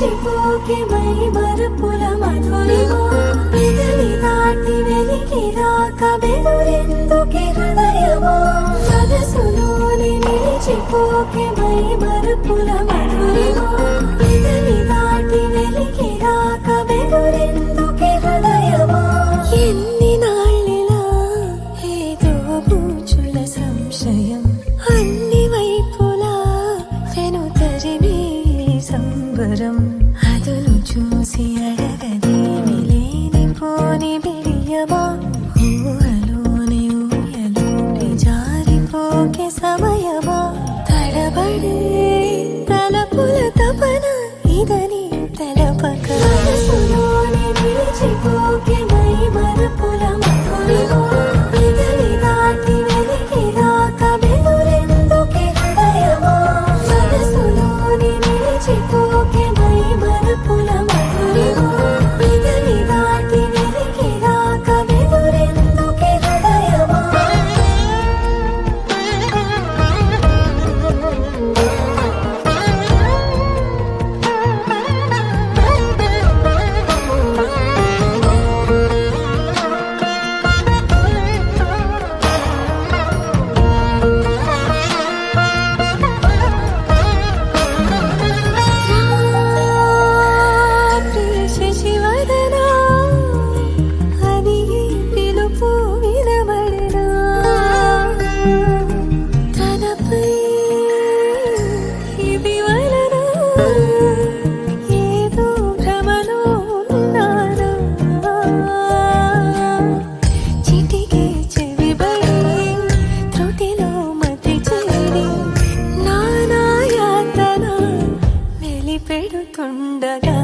నిలిచిపోకే my Marupula Madhurima పెదవి దాటి వెలికి రాక బెదురెందుకే హృదయమా మనసులోని నిలిచిపోకే మై మరుపుల మధురిమా పెదవి దాటి వెలికి రాక బెదురెందుకే హృదయమా ఎన్ని నాళ్ళిలా ఏదో బూచుల సంశయం అన్ని వైపులా వెను తరిమే సంబరం అదును చూసి అడగదేమి లేనిపోని బిడియమా ఊహలోని ఊయలోని జారిపోకే సమయమా తడబడే తలపుల తపన ఇదని తలపక మనసులోని నిలిచిపోకే మై మరుపుల మధురిమా పెదవి దాటి వెలికి రాక బెదురెందుకే హృదయమా మనసులోని నిలిచిపోకే మై మరుపుల మధురిమా పెదవి దాటి వెలికి రాక బెదురెందుకే హృదయమా శశివదనా అది పిలుపు వినబడనా తనపై ఇది వలనా ఏదో భ్రమలో ఉన్నానా చిటికే చెవిబడి త్రుటిలో మతి చేరి నానా యాతన వెలిపెడుతుండగా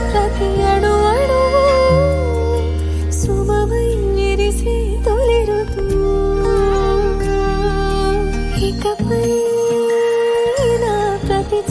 ప్రతి అణు అణువు సుమమై విరిసి తొలి ఋతువు ఇకపై నా ప్రతి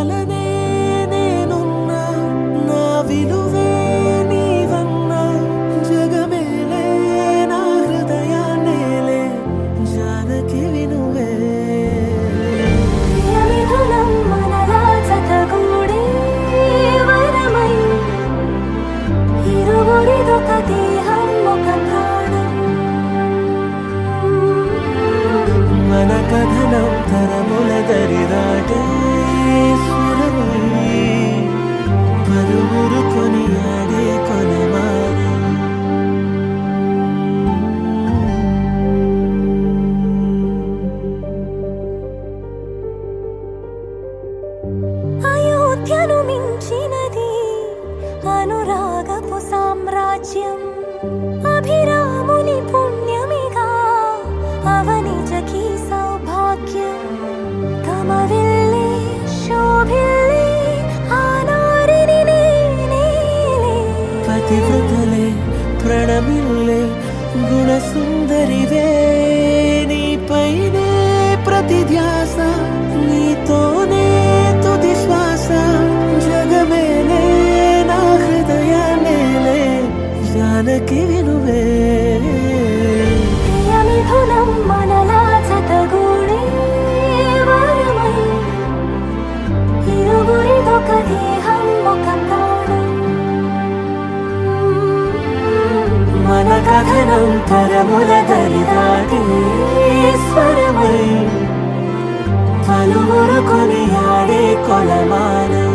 వలనే నేనున్నా నా విలువే నీవన్నా జగమేలే నా హృదయాన్నేలే జానకి వినువే ప్రియమిథునం మనలా జతగూడే వరమై ఇరువురిదొక దేహం ఒక ప్రాణం మన కథనం తరముల దరిదాటే స్వరమై పలువురు కొనియాడే కొలమానం అయోధ్యను మించినది అనురాగపు సామ్రాజ్యం అభిరాముని పుణ్యమిగా అవనిజకి సౌభాగ్యం కమవిల్లే శోభిల్లే ఆనారిని నేనేలే పతివ్రతలే ప్రణమిల్లే గుణసుందరివే నీపైనే ప్రతి ధ్యాస నీతోనే తుది శ్వాస జగమేలే నా హృదయాన్నేలే జానకి వినువే ప్రియమిథునం మనలా జతగూడే వరమై ఇరువురిదొక దేహం ఒక ప్రాణం మన కథనం తరముల దరిదాటే స్వరమై పలువురు కొనియాడే కొలమానం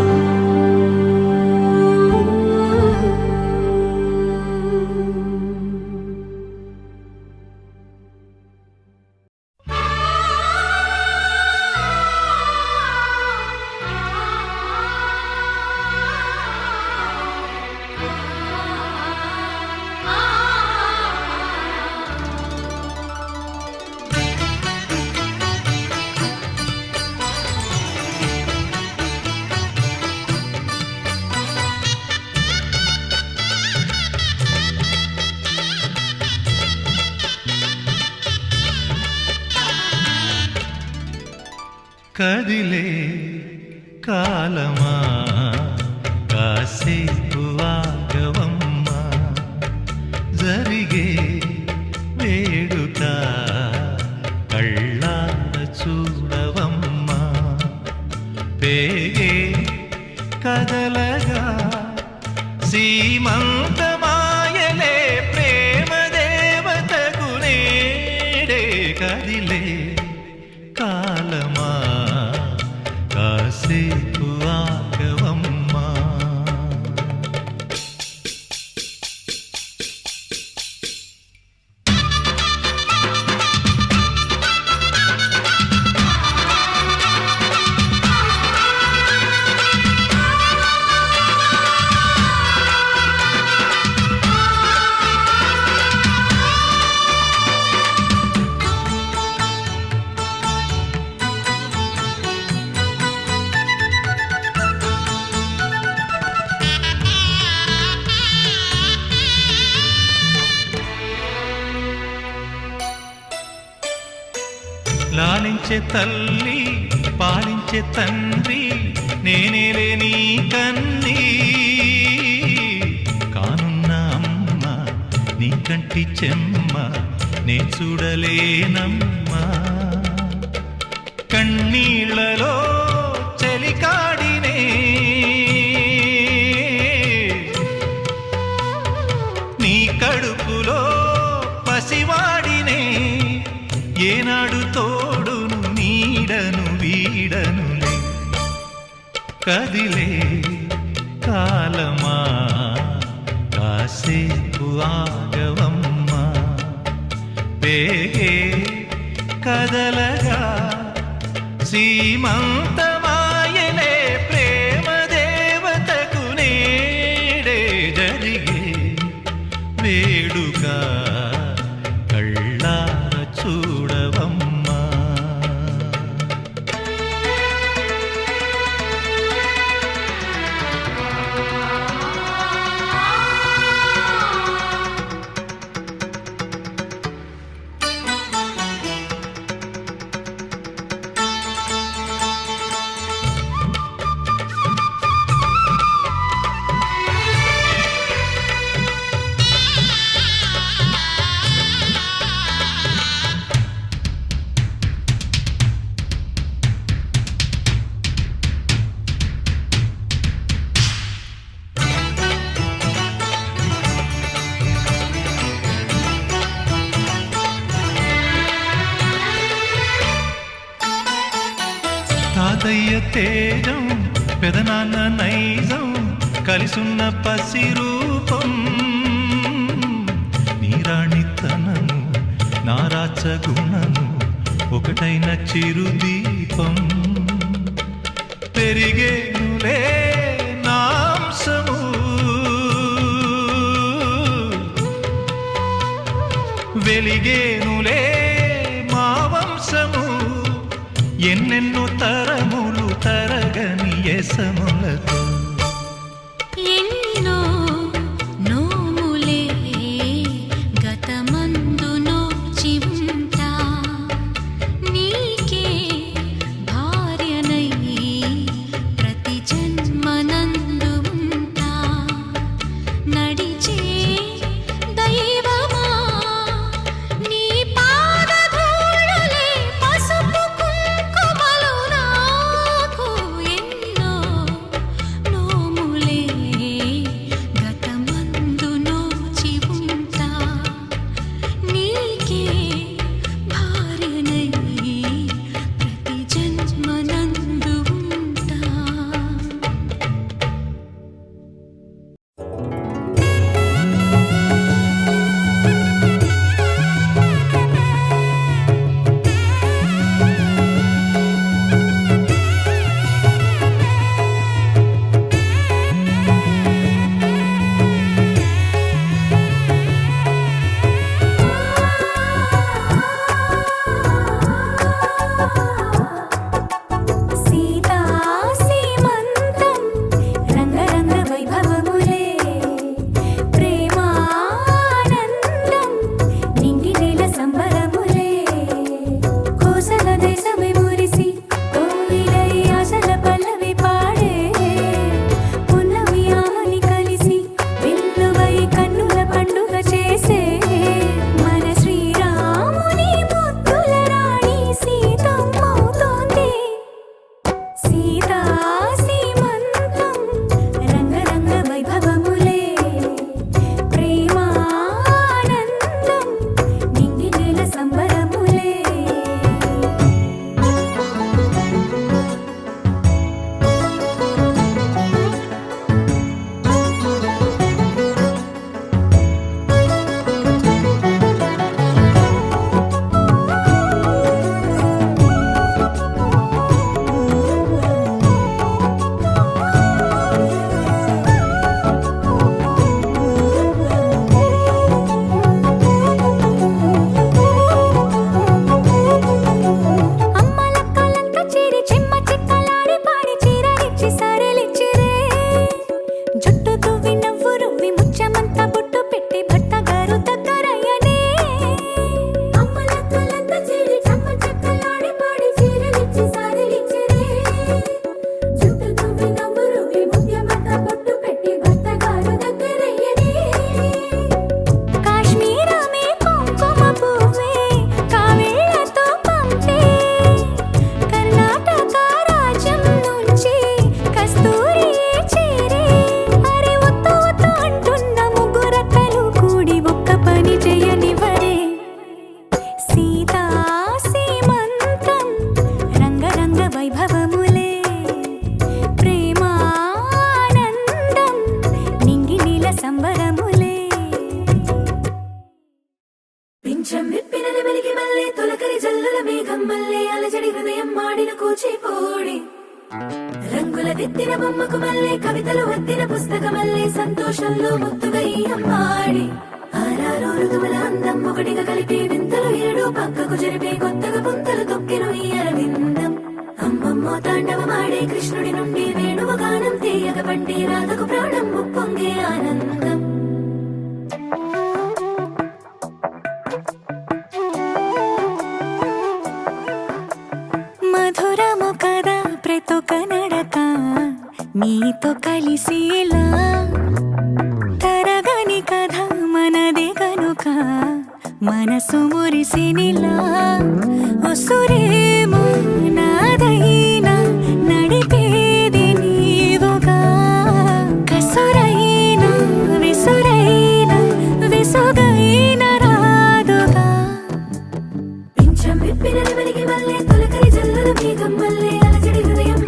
కదిలే కాలమా కాసేపు ఆగవమ్మా జరిగే వేడుక కళ్ళార చూడవమ్మా పేగే కదలగా సీమంతమాయలే ప్రేమ దేవతకు నేడే కదిలే కాలమా కాసేపు ఆగవమ్మా లాలించే తల్లి పాలించే తండ్రి నేనేలే నీ కన్నీ కానున్న అమ్మ నీ కంటి చెమ్మ నే చూడలేనమ్మా కన్నీళ్లలో చెలికాడినే నీ కడుపులో పసివాడినే ఏనాడు తోడును నీడను వీడనులే కదిలే కాలమా కాసేపు ఆగవమ్మా పేగే కదలగా సీమంతమాయలే ప్రేమ దేవతకు నేడే జరిగే వేడుక కళ్ళార చూడవమ్మా తాతయ్య తేజం పెదనాన్న నైజం కలిసున్న పసి రూపం నీరాణితనము నారాచ గుణము ఒకటైన చిరుదీపం పెరిగేనులే నాంసము వెలిగేనులే మా వంశము ఎన్నెన్నో తరములు తరగని యసములతో ఎన్నో నోములే గతమందు నోచి ఉంటా నీకే భార్యనై ప్రతి జన్మనందు ఉంటా నడిచే దైవమా నీ పాదధూళులే పసుపు కుంకుమలు నాకు ఎన్నో నోములే గతమందు నోచి ఉంటా నీకే భార్యనై ప్రతి జన్మనందు ఉంటా సీతా సీమంతం రంగరంగ వైభవములే ప్రేమానందం నింగి నేల సంబరములే కోసల దేశమే మురిసి కోయిలై ఆశల పల్లవి పాడే పున్నమి ఆమని కలిసి విల్లువై కన్నుల పండుగ చేసే మన శ్రీరాముని ముద్దుల రాణి సీతమ్మవుతోంది సీతా సీమంతం రంగరంగ వైభవములే ప్రేమానందం నింగి నేల సంబరములే అమ్మలక్కలంతా చేరి చెమ్మ చిక్కలాడి పాడి చీరలిచ్చి సరలిచ్చిరే జుట్టు తువ్వి నవ్వు రువ్వి ముచ్చమంతా బొట్టు పెట్టి భర్త గారు దగ్గరయ్యనే అమ్మలక్కలంతా చేరి చెమ్మ చిక్కలాడి పాడి చీరలిచ్చి సరలిచ్చిరే జుట్టు తువ్వి నవ్వు రువ్వి ముచ్చమంతా బొట్టు పెట్టి భర్త గారు దగ్గరయ్యనే కాశ్మీరమే కుంకుమ పువ్వే కావేళ్లతో పంపే కర్ణాటక రాజ్యం నుంచి కస్తూరి చేరే అరే ఒత్తు ఒత్తు అంటున్న ముగ్గురక్కలు కూడి ఒక్క పని చేయనివ్వరే సీతా సీమంతం రంగరంగ వైభవములే ప్రేమానందం నింగి నీల సంబరములే పింఛం విప్పిన వెలిగి మల్లే తొలకరి జల్లుల మేఘం మల్లే అలజడి హృదయం మాడిన కూచిపోడి రంగుల దిద్దిన బొమ్మకు మల్లే కవితలు వద్దిన పుస్తకమల్లే సంతోషంలో ముద్దుగా ఈ అమ్మాడి ఆరారు ఋతువుల అందం ఒకటిగా కలిపి వింతలు ఏడు పక్కకు జరిపే కొత్తగా పుంతలు తొక్కెను ఈ అరవిందం అమ్మమ్మో తాండవమాడే కృష్ణుడి నుండి వేణువ గానం తీయగ పండి రాధకు ప్రాణం ఉప్పొంగే ఆనందం మధురము కదా ప్రతొక నడక నీతో కలిసేలా తరగని కథ మనదే కనుక మనసు మురిసినిలా ఉసురేమో నాదైనా నడిపేది నీవుగా కసురైనా విసురైనా విసుగైన రాదుగా పింఛం విప్పిన వెలిగి మల్లే తొలకరి జల్లుల మేఘం మల్లే అలజడి హృదయం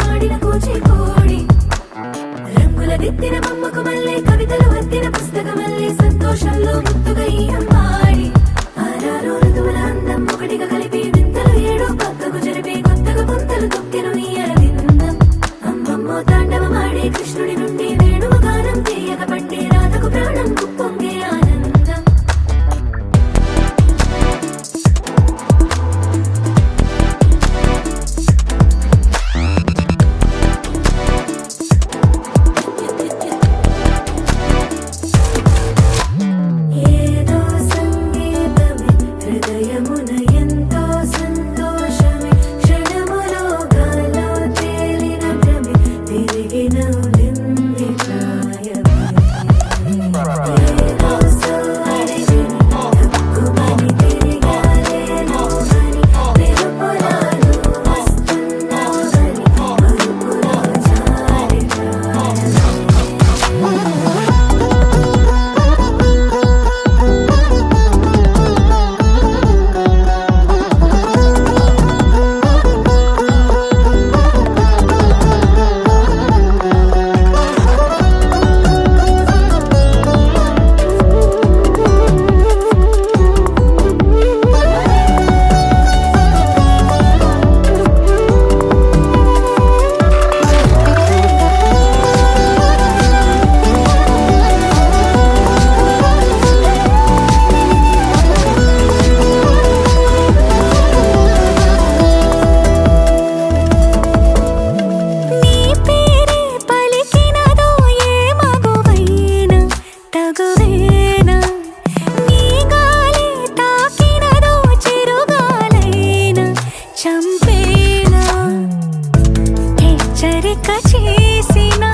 కోరిక చేసినా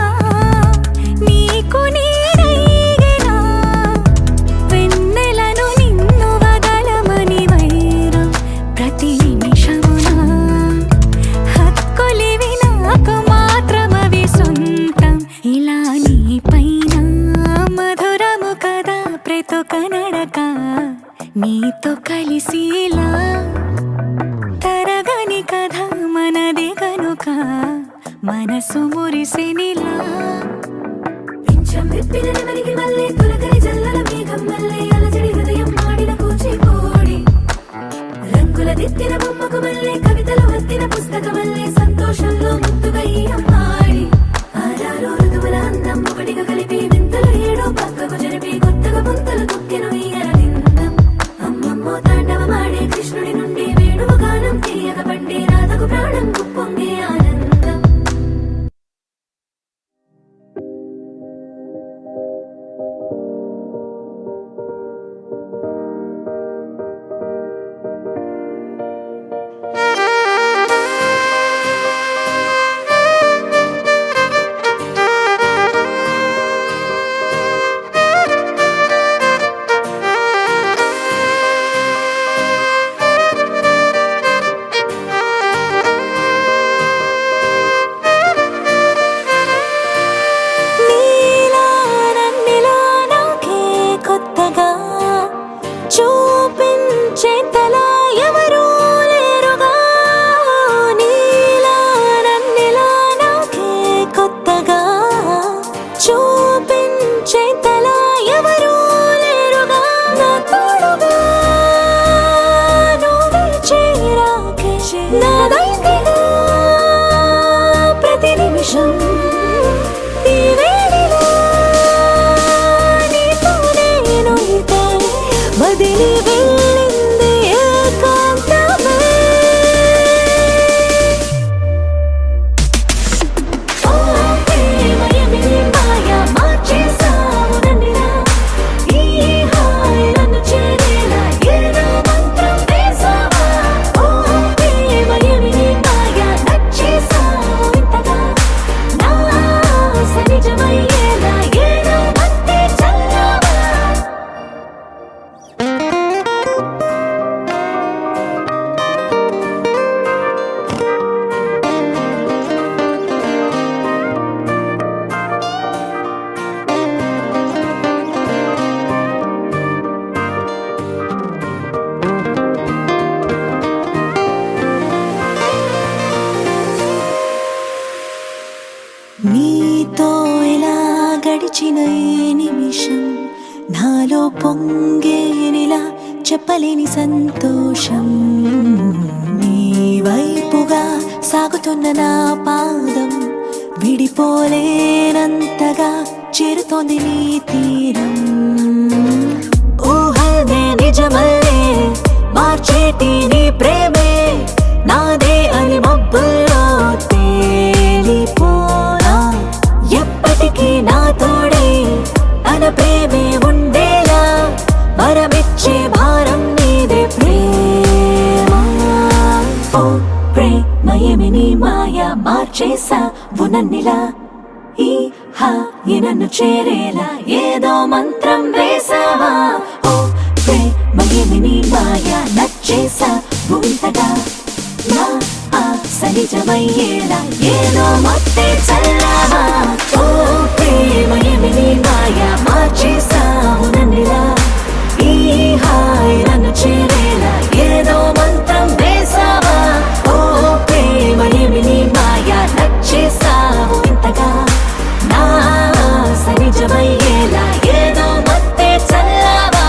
నీకు నేనైనా వెన్నెలను నిన్ను వదలమని వైరం ప్రతి నిమిషమున హక్కులివి నాకు మాత్రమవి సొంతం ఇలా నీ పైన మధురము కదా ప్రతొక నడక నీతో కలిసిలా తరగని కథ మనది కనుక మనసు మురిసినిలా పింఛం విప్పిన నెమలికి మళ్ళీ తొలకరి జల్లల మేఘం మళ్ళీ అలజడి హృదయం మాడిన కూచిపూడి రంగుల దిత్తిన బొమ్మకు మళ్ళీ కవితలు వత్తిన పుస్తకం మళ్ళీ సంతోషంలో ముద్దుగా ఈ అమ్మాడి ఆరారు ఋతువుల అందం ఒకటిగా కలిపి వింతలు ఏడో పక్కకు జరిపి కొత్తగా ముంతలు తొక్కెను ఈ అరవిందం అమ్మమ్మో తాండవమాడే కృష్ణుడి నుండి వేణువు గానం తీయగ పండి రాధకు ప్రాణం పొంగే ఆనందం చూపించేంతలా ఎవరూ లేరుగా నీలా నన్నిలా నాకే కొత్తగా చూపించేంతలా ఎవరూ లేరుగా నా తోడుగా నువ్వే చేరాకే నాదైతేగా ప్రతి నిమిషం ఈ వేళలో నీతో నేను ఇదే వదిలి వెళ్ళింది ఏకాంతమే ఓ ప్రేమయమి మాయ మార్చేసావు నన్నిలా ఈ హాయి నన్ను చేరేలా ఏదో మంత్రం వేసావా ఓ ప్రేమయమి మాయ నచ్చేసావు ఇంతగా నా ఆశ నిజమయ్యేలా ఏదో మత్తే చల్లావా నీతో ఇలా గడిచిన ఈ నిమిషం నాలో పొంగేనిలా చెప్పలేని సంతోషం నీ వైపుగా సాగుతున్న నా పాదం విడిపోలేనంతగా చేరుతోంది నీ తీరం ఊహనే నిజమల్లే మార్చేటి నీ ప్రేమే నాదే అని మబ్బుల్లో తేలిపోనా ఎప్పటికీ నా తోడే తన ప్రేమే ఉండేలా వరమిచ్చే భారం నీదే ప్రేమ ఓ ప్రేమయేమి నీ మాయ మార్చేసావు నన్నిలా ఈ హాయి నన్ను చేరేలా ఏదో మంత్రం వేసావా ఓ ప్రేమయేమి నీ మాయ నచ్చేసావు ఇంతగా నా ఆశ నిజమయ్యేలా ఏదో మత్తే చల్లావా ఓ ప్రేమయేమి నీ మాయ మార్చేసావు నన్నిలా ఈ హాయి నన్ను చేరేలా ఏదో మంత్రం వేసావా ఓ ప్రేమయేమి నీ మాయ నచ్చేసావు ఇంతగా నా ఆశ నిజమయ్యేలా ఏదో మత్తే చల్లావా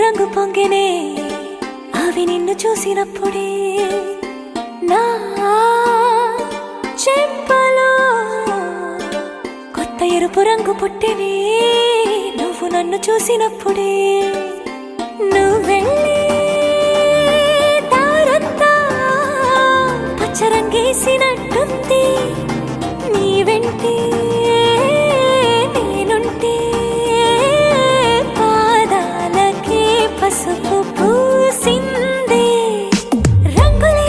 రంగు పొంగినే అవి నిన్ను చూసినప్పుడే నా చెంపలో కొత్త ఎరుపు రంగు పుట్టినే నువ్వు నన్ను చూసినప్పుడే నువ్వు వెళ్ళే దారంతా పచ్చరంగేసినట్టుంది నీ వెంటే నేనుంటే పాదాలకే పసుపు పూసిందే రంగులే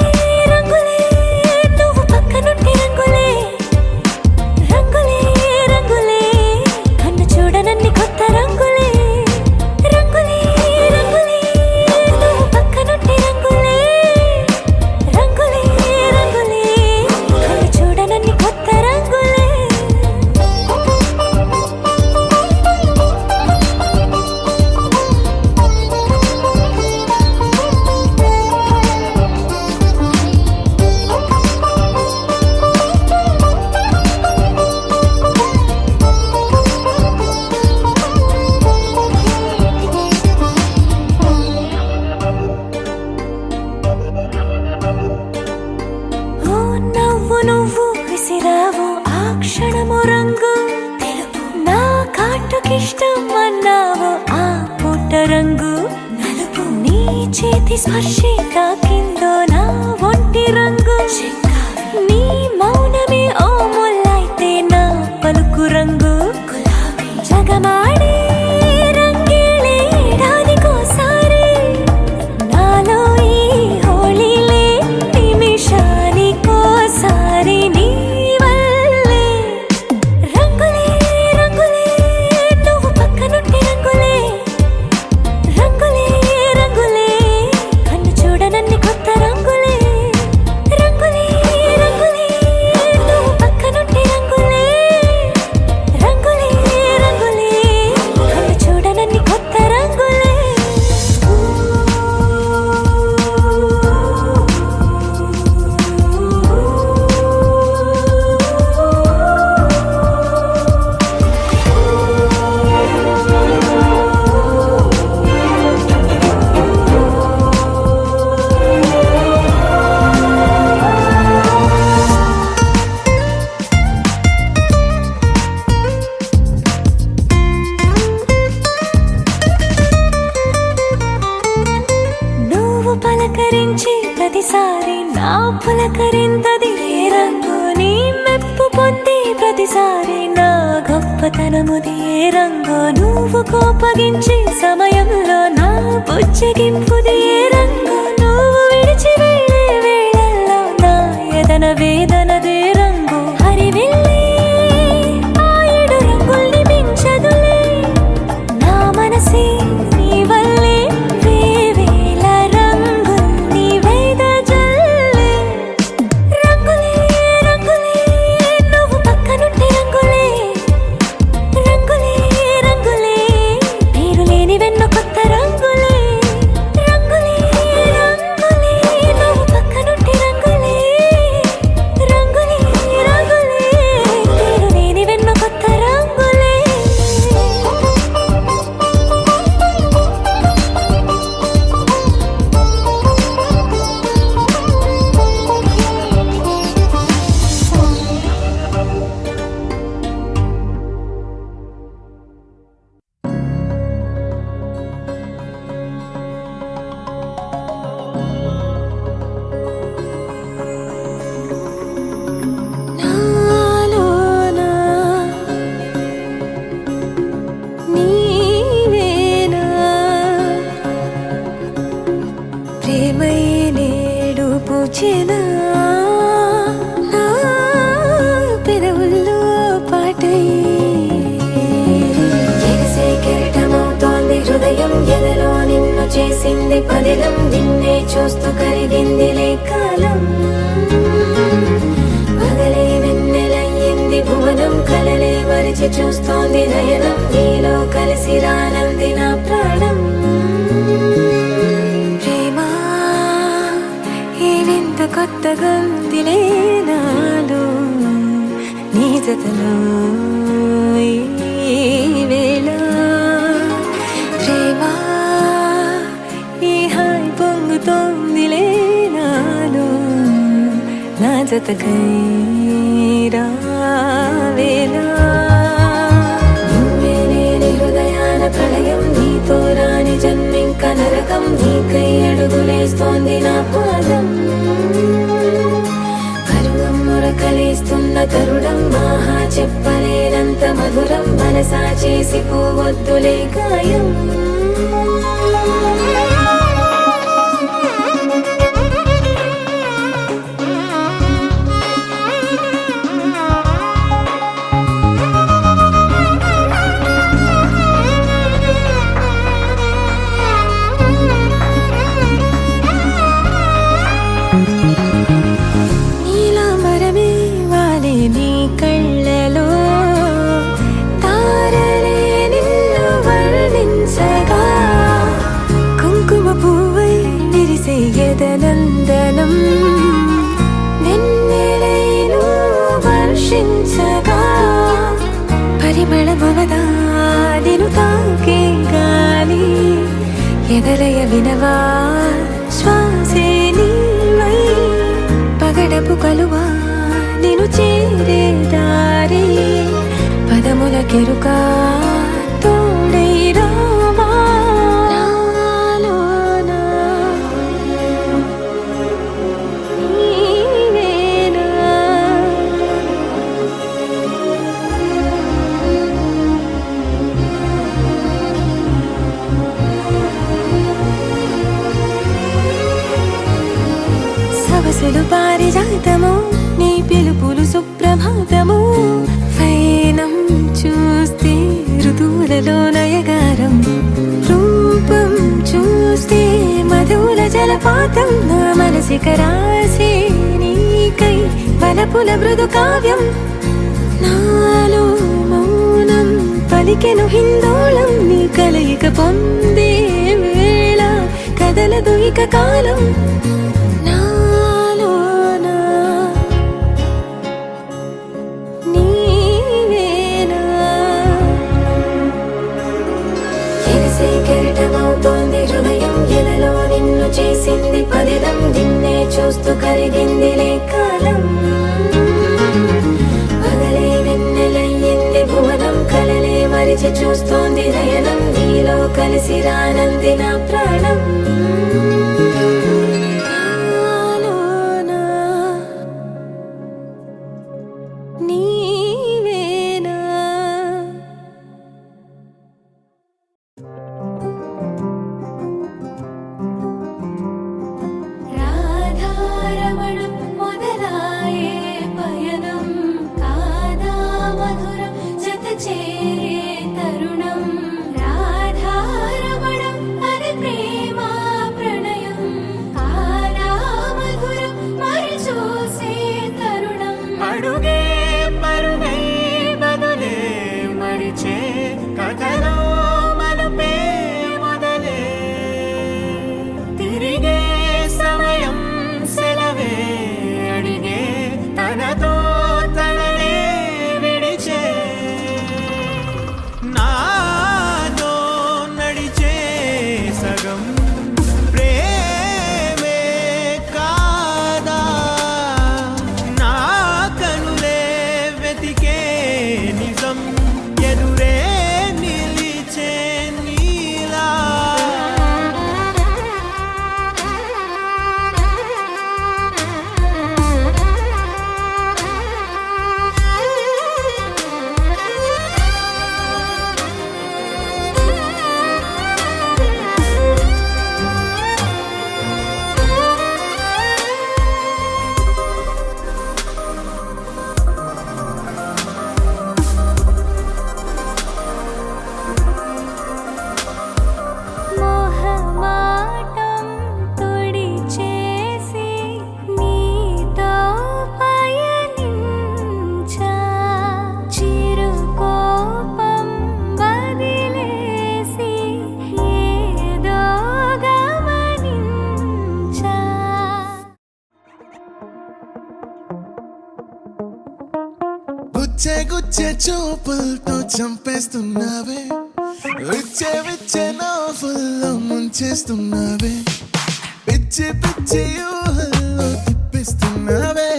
రంగులే నువ్వు పక్కనుంటే రంగులే రంగులే రంగులే కన్ను చూడనన్ని కొత్త రంగులే రంగులే రంగులే నువ్వు పక్కనుంటే రంగులే రంగులే రంగులే కన్ను చూడనన్ని కొత్త రంగులే ఓ నవ్వు నువ్వు విసిరావు ఆ క్షణము రంగు తెలుపు నా కాటుకిష్టం అన్నావు ఆ పుట్ట రంగు నలుపు నీ చేతి స్పర్శే తాకిందో నా ఒంటి రంగు నీ మౌనమే ఓ ముల్లైతే నా పలుకు రంగు గులాబీ జగమాడే రంగేళే ఏడాదికోసారి నాలో ఈ హోళీలే నిమిషానికోసారి నీ వల్లే రంగులే రంగులే నువ్వు పక్కనుంటే రంగులే రంగులే రంగులే కన్ను చూడనన్ని కొత్త రంగులే రంగులే రంగులే నువ్వు పక్కనుంటే రంగులే రంగులే రంగులే కన్ను చూడనన్ని కొత్త రంగులే నువ్వు పలకరించి ప్రతిసారి నా పులకరింతది ఏ రంగు నీ మెప్పు పొంది ప్రతిసారి నా గొప్పతనముది ఏ రంగు నువ్వు కోపగించి సమయంలో నా బుజ్జగింపుది ఏ రంగు నువ్వు విడిచి వెళ్ళే వేళల్లో నా ఎదన వేదనదే రంగు హరివిల్లే ఆ ఏడు రంగుల్ని మించదులే నా మనసే నీ వల్లే వేవేల రంగుల్ని వెదజల్లే రంగులే రంగులే నువ్వు పక్కనుంటే రంగులే రంగులే రంగులే పేరు లేని వెన్న కొత్త రంగులే రంగులే రంగులే నువ్వు పక్కనుంటే రంగులే రంగులే రంగులే పేరు లేని వెన్న కొత్త రంగులే నాలోనా నీవేనా ప్రేమై నేడు పూచెనా నా పెదవుల్లో పాటై ఎగిసే కెరటమవుతోంది హృదయం ఎదలో నిన్ను చేసింది పదిలం నిన్నే చూస్తూ కరిగిందిలే కాలం పగలే వెన్నెలయ్యింది భువనం కలలే మరిచి చూస్తోంది నయనం నీలో కలిసి రానంది నా ప్రాణం ప్రేమ ఈ వింత కొత్తగా ఉందిలే నాలో నీ జతలో ఈ వేళ ప్రేమ జతకై రావేలా నువ్వే లేని హృదయాల ప్రళయం నీతో రాని జన్మింక నరకం నీకై అడుగులేస్తోంది నా పాదం పరువం మురకలేస్తున్న తరుణం ఆహా చెప్పలేనంత మధురం మనసా చేసి పోవద్దులే గాయం నీలాంబరమే వాలే నీ కళ్ళలో తారలే నిన్ను వర్ణించగా కుంకుమ పువ్వై విరిసే ఎదనందనం వెన్నెలైను వర్షించగా పరిమళమవదా నిను తాకే గాలి ఎదలయ వినవా శ్వాసే నీవై పగడపు కలువా నిను చేరే దారి పదముల కెరుకా తోడై రావా నాలోనా నీవేనా సవసులు పారిజాతము నీ పిలుపులు సుప్రభాతము ఫైనం చూస్తే ఋతువులలో నయగారం రూపం చూస్తే మధుల జలపాతం నా మనసిక రాసే నీకై వలపుల మృదు కావ్యం నాలో మౌనం పలికెను హిందోళం నీ కలయిక పొందే వేళ కదలదు ఇక కాలం నాలోనా నీవేనా ఎగసే కెరటమవుతోంది హృదయం ఎలలో నిన్ను చేసింది పదిలం నిన్నే చూస్తూ కరిగిందిలే కాలం పగలే వెన్నెలయ్యింది భువనం కలలే మరిచి చూస్తోంది నయనం నీలో కలిసి రానంది నా ప్రాణం నాలోనా నీవేనా రాధారమణం మొదలాయే పయనం కాదా మధురం జత చేరే తరుణం రాధారమణం అది ప్రేమ ప్రణయం కాదా మధురం మరి చూసే తరుణం అడుగే పరుగై బదులే మరిచే కథలో మలుపే మొదలే తిరిగే సమయం సెలవే అడిగే తనతో తననే విడిచే నాతో నడిచే సగం ప్రేమే కాదా నా కనులే వెతికే నిజం ఎదురే నిలిచే నీలా మోహమాటం తొడి చేసి నీతో పయనించా చిరు కోపం వదిలేసి ఏదో గమనించా గుచ్చే గుచ్చే చూపులతో చంపేస్తున్నావే విచ్చే విచ్చే నవ్వుల్లో ముంచేస్తున్నావే పిచ్చి పిచ్చి ఊహల్లో తిప్పిస్తున్నావే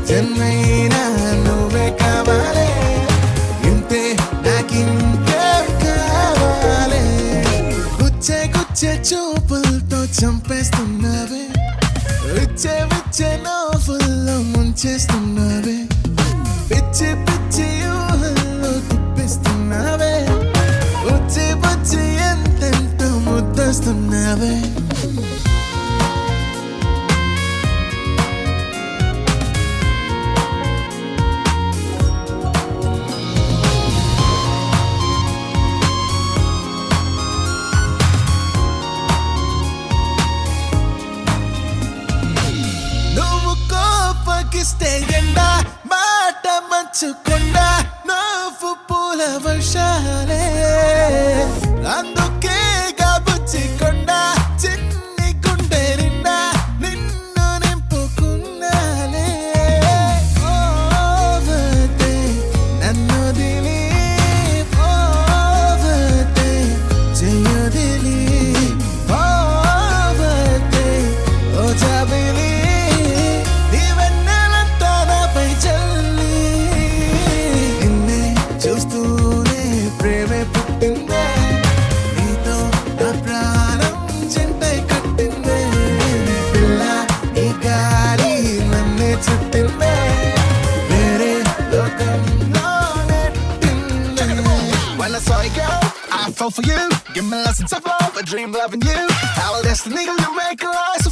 జన్మైనా నువ్వే కావాలి ఇంతే నాకింకేం కావాలి గుచ్చే గుచ్చే చూపులతో చంపేస్తున్నావే విచ్చే విచ్చే నవ్వుల్లో ముంచేస్తున్నావే పిచ్చి పిచ్చి ఊహల్లో తిప్పిస్తున్నావే బుచ్చి బుచ్చి ఎంతెంతో ముద్దస్తున్నావే నువ్వు కోపగిస్తే ఎండా మాట మంచుకుండా నువ్వు పూల వర్షాలే అందుకే బుచ్చికొండ చిన్ని గుండె నిండా నిన్ను నింపుకున్నాలే పోవతే నన్ను దిలి పోవతే చెయ్యదిలి పోవతే ఓ జాబిలి నీవెన్నెలంతా నాపై చల్లి నిన్నే చూస్తూనే ప్రేమే పుట్టిందే నీతో నా ప్రాణం చెంటై కట్టిందే పిల్ల ఈ గాలి నన్నే చుట్టిందే వేరే లోకంలో నెట్టిందే When I saw you girl, I fell for you. Give me lessons of love, a dream loving you. Our destiny, you make our eyes so